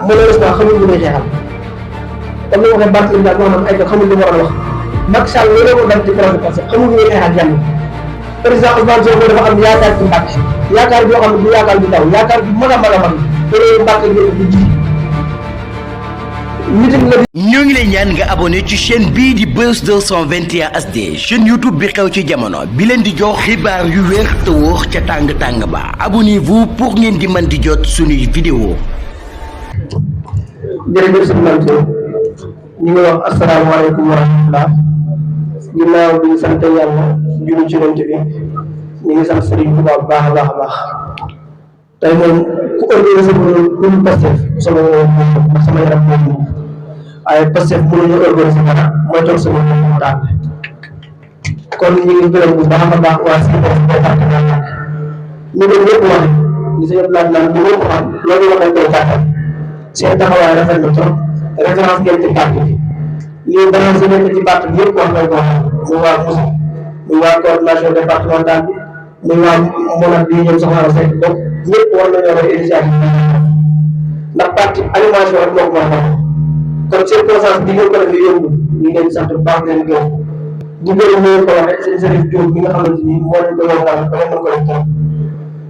malheureusement xamul lu muy xeexal comme ni ma waxee Barthélémy Dias moo xam ay ko xamul lu mu war a wax Macky Sall loolu moo dal ci projet parce que xamul lu muy xeexal jàmm président Ousmane Sonko dafa am yaakaar ci Mbàkke yaakaar boo xam ne du yaakaar bu ndaw yaakaar bu mag a mag a mag te loolu Mbàkke ñëpp du ji ñoo ngi lay ñaan nga abonné ci chaîne bii di Buzz 221 HD chaîne YouTube bi xew ci jamono bi leen di jox xibaar yu wér te wóor ca tàng-tàng ba abonnez-vous pour ngeen di mën di jot suñuy vidéo. jërëjëf sëñ Mansour ñu ngi wax asalaamaaleykum wa rahmatulah ginnaaw bi ñu sant yàlla julli ci Yonent bi ñu ngi sant Sëriñ Tuubaa bu baax a baax a baax tey moom ku organisé pour Pastef sama yaram moom waaye Pastef mënuñu organisé dara mooy toog sama taal kon ñu ngi gërëm bu baax a baax waa CIPES département ñu ngi ñëpp wax li sa yëpp laaj naan bu ñëpp xam loolu la koy gàttal seen taxawaay rafet na trop référence ngeen ci parti bi lii balance yi nekk ci parti bi yëpp wax nañ ko muy waa Moussa muy waa coordination départementale bi muy waa Monat bi ñoom soxna Seck donc ñëpp war nañoo war initiative ndax parti animation rek moo ko mën a kon circonstance bi ngeen ko defee yomb ñu ngeen sant bu baax leen gërëm di gërëm ñu ngeen ko waxee seen Serigne Diop bi nga xamante ni moo leen ko yombal ba ngeen mën ko def trop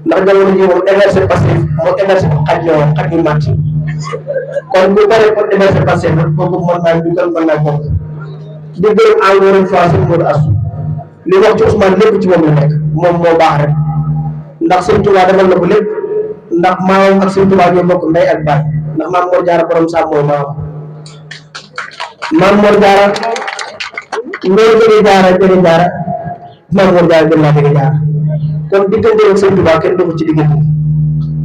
ndax jamono ji moom émerger Pastef moo émerger xaj yu màtt kon bu paree pour émerger Pastef rek boobu mën naa dugal mën naa bokk di gërëm encore une fois sëñ Modou Assou li wax ci Ousmane lépp ci moom la nekk moom moo baax rek ndax sëñ Touba defal na ko lépp ndax maamam ak sëñ Touba ñoo bokk ndey ak baay ndax maam Mor Jaara borom Sam mooy maam Mor Jaara ndey jëge jaara maam Mor Jaara gën laa jëge jaara kon diggante ak sëñ Touba kenn du ko ci diggante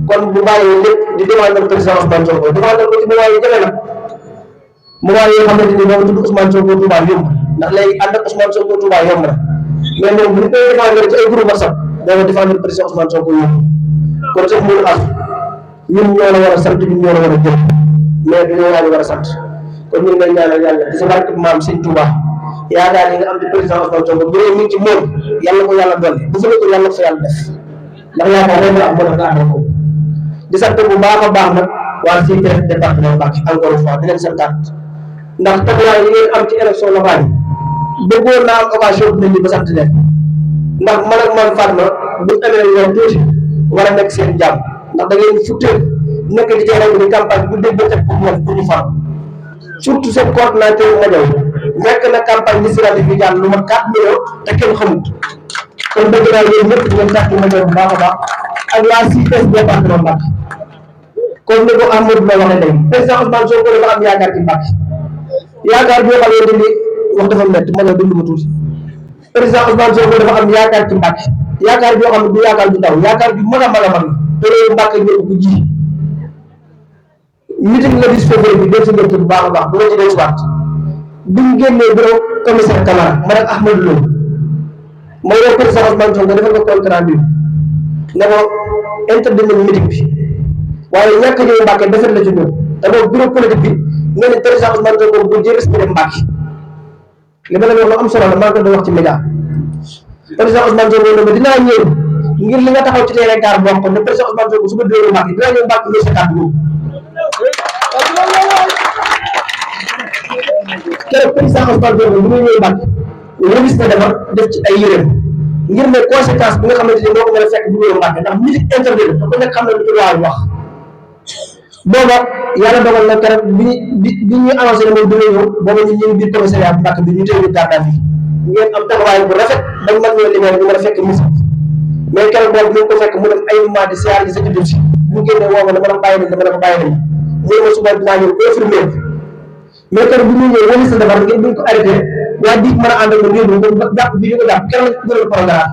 kon bu bàyyee lépp di demandé président Ousmane Sonko demandé ko ci moment yu jafe nag moment yoo xamante ni moom tudd Ousmane Sonko Touba yomb ndax léegi ànd ak Ousmane Sonko Touba yomb na mais moom bu ñu koy défendre ci ay groupe WhatsApp doo défendre président Ousmane Sonko yomb kon sax mënu as ñun ñoo la war a sant ñun ñoo la war a jël mais du ñoo war a sant kon ñu ngi lay ñaanal yàlla di sa barke maam Sëñ Touba yaakaar yi nga am ci président Ousmane Sonko bu dee mi ngi ci moom yàlla ko yàlla dolli bu fa ko yàlla ko fa yàlla def ndax yaakaar rek la am moo tax nga ànd ko di sant bu baax a baax nag waa CIPES département Mbacké encore une fois di leen santaat ndax taxawaay yi ngeen am ci élection locale yi bëggoon naa am occasion bi nañu ba sant leen ndax man ak man Fatma bu amee yoon tuuti war a nekk seen jàmm ndax da ngeen futtee nekk ci terrain bi campagne bu dégg bëccëg pour ñu far surtout seen coordinateur Madiaw nekk na campagne législative yi jàll lu ma 4 millions te kenn xamut kon bëgg naa yéen ñëpp ngeen tàkk Madiaw bu baax a baax ak waa CIPES département Mbacké comme ni ko Amadou la waxee léegi président Ousmane Sonko dafa am yaakaar ci Mbacké yaakaar boo xamante ni wax dafa métti ma la dund ma tuuti président Ousmane Sonko dafa am yaakaar ci Mbacké yaakaar boo xam ne du yaakaar bu ndaw yaakaar bi mag a mag a mag te loolu Mbacké ñëpp ko ji meeting la bis février bi def si ngeen bu baax a baax bu ma ci dee suwaat bi ñu génnee bureau commissaire Camara man ak Ahmadou Lo ma woo président Ousmane Sonko dafa ko contrat bi ne ko interdit nañu meeting bi waaye ñàkk a ñëw Mbacké defet la ci ñoom te boobu bureau politique bi ngeen ne président Ousmane Sonko bu jël respecté Mbacké li ma la wax lu am solo la maa ngi ko doon wax ci média président Ousmane Sonko ne ma dinaa ñëw ngir li nga taxaw ci terrain gaar boo xam ne président Ousmane Sonko su ma déwénee Mbacké dinaa ñëw Mbacké ñëw sa kàddu keroog président Ousmane Sonko bu muy ñëw Mbacké revis na defar def ci ay yéreem ngir ne conséquence bi nga xamante ni moo ko mën a fekk bu ñëw Mbacké ndax musique interdit te ku nekk xam na lu ci loi wax booba yàlla dogal na keroog bi ñuy annoncé ne moom dina ñëw booba ñu ngi biir commissariat bu Mbacké bi ñu téye garde à vue ngeen am taxawaay bu rafet dañ mën ñoo libéré ñu mën a fekk musique mais keroog boobu ñu ngi ko fekk mu dem ay mois de siyaar yi sa ci si bu génne woo ma dama la bàyyi nañ dama la ko bàyyi nañ ñëw ma suba dinaa ñëw confirmer mais keroog bu ñu ñëwee wala sa defar ngeen buñ ko arrêté waa diig mën a ànd ak ñoom yóbbu ko jàpp bi ñu ko jàpp keroog lañ ko gënal programme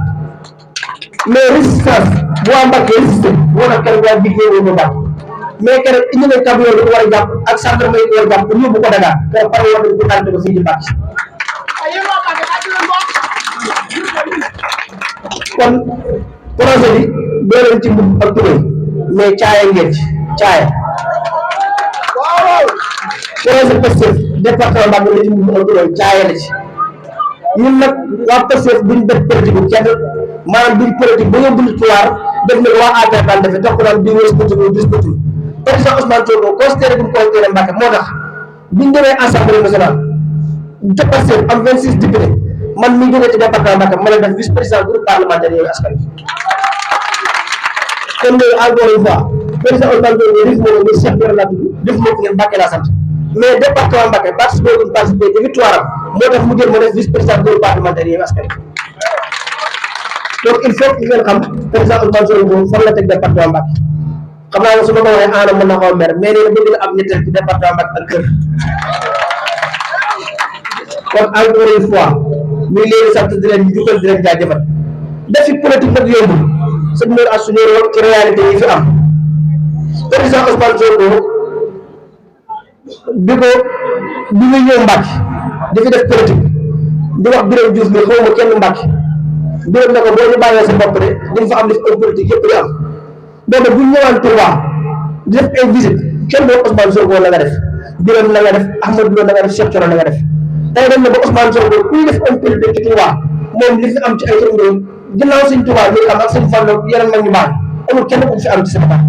mais résistance bu waa Mbacké résisté moo tax keroog waa diig ñëw ñu jàpp mais keroog indi nañ camion bi ko war a jàpp ak gendarme yi ko war a jàpp pour yóbbu ko Dakar keroog pare war nañ ko arrêté ko fii ci Mbacké kon projet bi doo leen ci mbubb ak tubéy mais caaya ngeen ci caaya projet Pastef département Mbacké la ci mbubb ak tubéy caaya la ci ñun nag waa Pastef buñ def politique bu kenn maanaam duñ politique ba nga bund tuwaar def na waa APR daan defee topp naan di wës politique président Ousmane Sonko considéré bu mu considéré Mbacké moo tax biñ demee assemblée nationale dépassé am 26 députés man mi jógee ci département Mbacké ma leen def vice président groupe parlementaire Yewwi Askan Wi kon loolu encore une fois président Ousmane Sonko def moo ni Cheikh Yoro laa tudd def moo ngeen Mbacké laa sant mais département Mbacké participé ci victoire am moo tax mu jël ma def vice président groupe parlementaire Yewwi Askan Wi donc il faut que ngeen xam président Ousmane Sonko fan la teg département Mbacké xam naa su ma ko waxee ana mën na koo mer mais nee na bëgg na am ñetteel ci département Mbacké ak kër kon encore une fois ñu ngi leen di sant di leen jukkal di leen jaajëfal defi politique nag yombul sëñ Mor Astou Diop wax ci réalité yi fi am président Ousmane Sonko bi muy ñëw Mbacké di fi def politique di wax Birame Diouf mi xaw ma kenn Mbacké Birame ne ko boo ñu bàyyee sa bopp de di nga fa am li fi am politique yëpp di am boobu bu ñu ñëwaan Touba di def ay visite kenn doon Ousmane Sonko la nga def Birame la nga def Ahmadou Lo la nga def Cheikh Thioro la nga def tey dem na ba Ousmane Sonko kuy def am politique ci Touba moom li fi am ci ay tënk ginnaaw Sëñ Touba ñu am ak Sëñ Fallu yeneen mag ñu baax amul kenn ku fi am ci Sénégal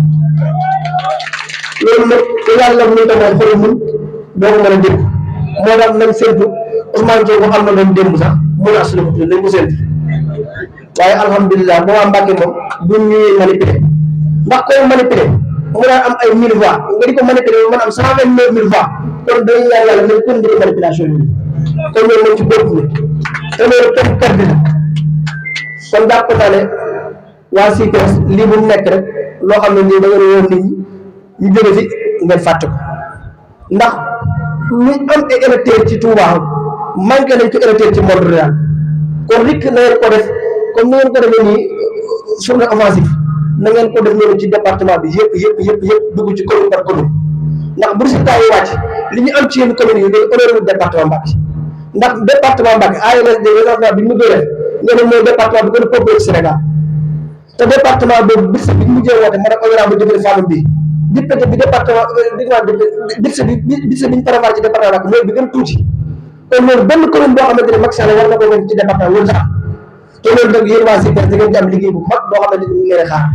loolu nag te yàlla mu ta mooy xoolu mun doo ko mën a dégg moo tax nañ séntu Ousmane Sonko am na doon démb sax mun a assurer ko nañ ko séntu waaye alhamdulilah moo waa Mbacké moom duñ ñuy manipulé ndax koy manipulé mu daan am ay 1000 voix nga di ko manipulé mën am 129 000 voix kon dañuy ñaan yàlla nañ kon di manipulation yi kon ñoom nañ ci bopp ni te loolu kenn perdi la kon jàpp naa ne waa CPS lii bu nekk rek loo xam ne nii da nga woon nit ñi ñu jóge fi ngeen fàtte ko ndax lu am ay électeurs ci Touba manqué nañ ko électeurs ci monde rural kon rikk na ngeen ko def comme ni ngeen ko defee nii journée offensive na ngeen ko def noonu ci département bi yëpp dugg ci commune par commune ndax bu résultat yi wàcc li ñu am ci yenn communes yi day honoré département Mbacké ndax département Mbacké ANSD recensement bi ñu mujjee def nga ne mooy département bi gën a peuplé ci Sénégal te département boobu budget bi ñu mujjee woote man ak honorable député Fallou bi budget bi département budget bi ñu prévoir ci département Mbacké mooy bi gën a tuuti kon loolu benn commune boo xamante ne Macky Sall war na ko ci département wala sax te loolu nag yéen waa CPS da ngeen ci am liggéey bu mag boo xamante ni ñu ngi leen xaar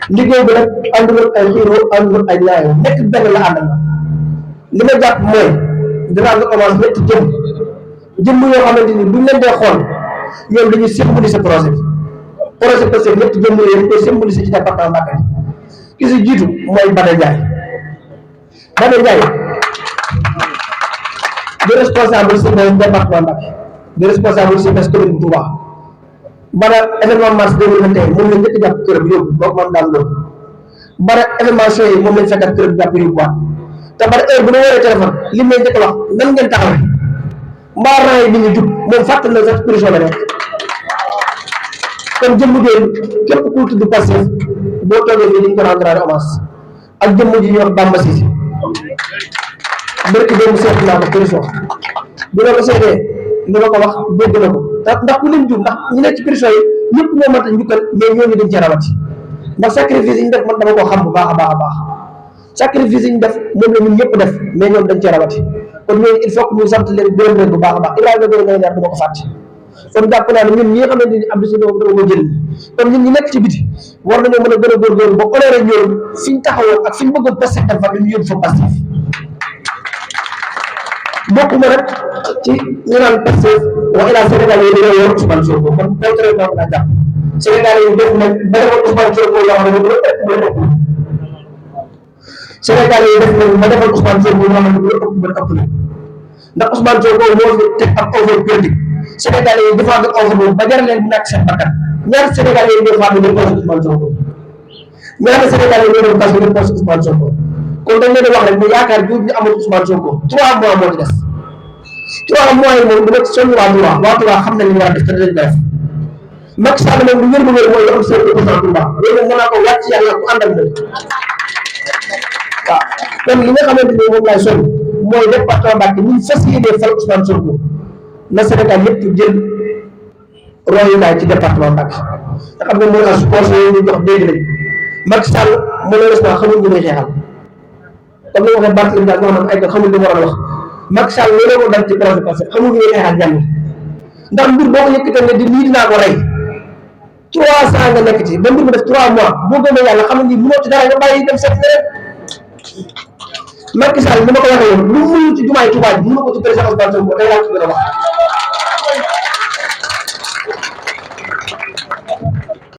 liggéey bi nag àndul ay xiiroo àndul ay ñaayoo nekk benn la àndal li ma jàpp mooy dinaa nga commencé ñetti jëmm yoo xamante ni buñ leen dee xool ñoom dañuy symboliser projet bi projet parce que ñetti jëmm yooyu dañ koy symboliser ci département Mbacké ki si jiitu mooy Bada Ndiaye di responsable CPS département Mbacké di responsable CPS commune bu Touba Bada événement mars 2021 moom lañ njëkk a jàpp këram yóbbu boo ko mën daan loolu Bada événement yi moom lañ fekkat këram jàpp yóbbuwaat te Bada heure bu ñu woowee téléphone li may njëkk a wax nan ngeen taxawee mbaa rang yi nit ñi jub moom fàttali na sax prison la nekk kon jëmm jooju képp ku tudd Pastef boo toogee fii dañ ko rendre hommage ak jëmm ji ñuy wax Bamba Cissé bërki démb seet naa ko prison bi ma ko seetee li ma ko wax dégg na ko ndax ku lim jub ndax ñu nekk ci prison yi ñëpp ñoo mën a njukkal mais ñooñu dañ ci rawati ndax sacrifice yi ñu def man dama koo xam bu baax a baax sacrifice yi ñu def moom la ñun ñëpp def mais ñoom dañ ci rawati kon ñooñu il faut que ñu sant leen gërëm leen bu baax a baax Ibrahima Gueye ngay leer du ma ko fàtte kon jàpp naa ne ñun ñi nga xamante ni am si dama ko jël kon ñun ñi nekk ci biti war nañoo mën a gën a góorgóorlu ba honoré ñoom fi ñu taxawoon ak fi ñu bëggoon Pastef dem fa ñu yóbbu fa Pastef bokkuma rek ci ñu naan Pastef wax ilaa Sénégal yi dañoo yor Ousmane Sonko kon contraire boobu laa jàpp Sénégal yi def nañ ba defal Ousmane Sonko yoo xam ne bu la ëpp bu la ëpp Sénégal yi def nañ ba defal Ousmane Sonko yoo xam ne bu la ëpp bu la ëpp ndax Ousmane Sonko moo fi teg ab offre politique Sénégal yi défendre offre boobu ba jar leen di ñàkk seen bakkan ñaar Sénégal yi ñoo faatu ñu poste Ousmane Sonko ñaar Sénégal yi ñoo doon kaso ñu poste Ousmane Sonko kon dañ leen di wax rek ne yaakaar ju ñu amul Ousmane Sonko 3 mois moo ci des 3 mois yi moom dama ci soññ waa Touba xam nañ li ñu war a def te dinañ ko def Macky Sall moom lu wér bu wér mooy am 5% Touba loolu nag mën naa ko wàcc yàlla ku ànd ak moom waaw kon li nga xamante ni moom laay soññ mooy département Mbacké ñu fas yéene fal Ousmane Sonko na Sénégal yëpp jël royukaay ci département Mbacké nga xam ne mooy as poche yi ñu jox dégg nañ Macky Sall malheureusement xamul ñu muy xeexal comme ni ma waxee Barthélémy Dias nga xam ne ay xamul li mu war a wax Macky Sall loolu moo dal ci projet parce que xamul ñu muy xeexal jàmm ndax mbir boo ko yëkkatee ne di lii dinaa ko rey 300 nga nekk ci ba mbir mi def 3 mois boo gëmee yàlla xam ne nii mënoo ci dara nga bàyyi dem seet leneen Macky Sall ni ma ko waxee woon lu mu mënul ci jumaay Touba ji mënu ko ci président Ousmane Sonko day laa ko gën a wax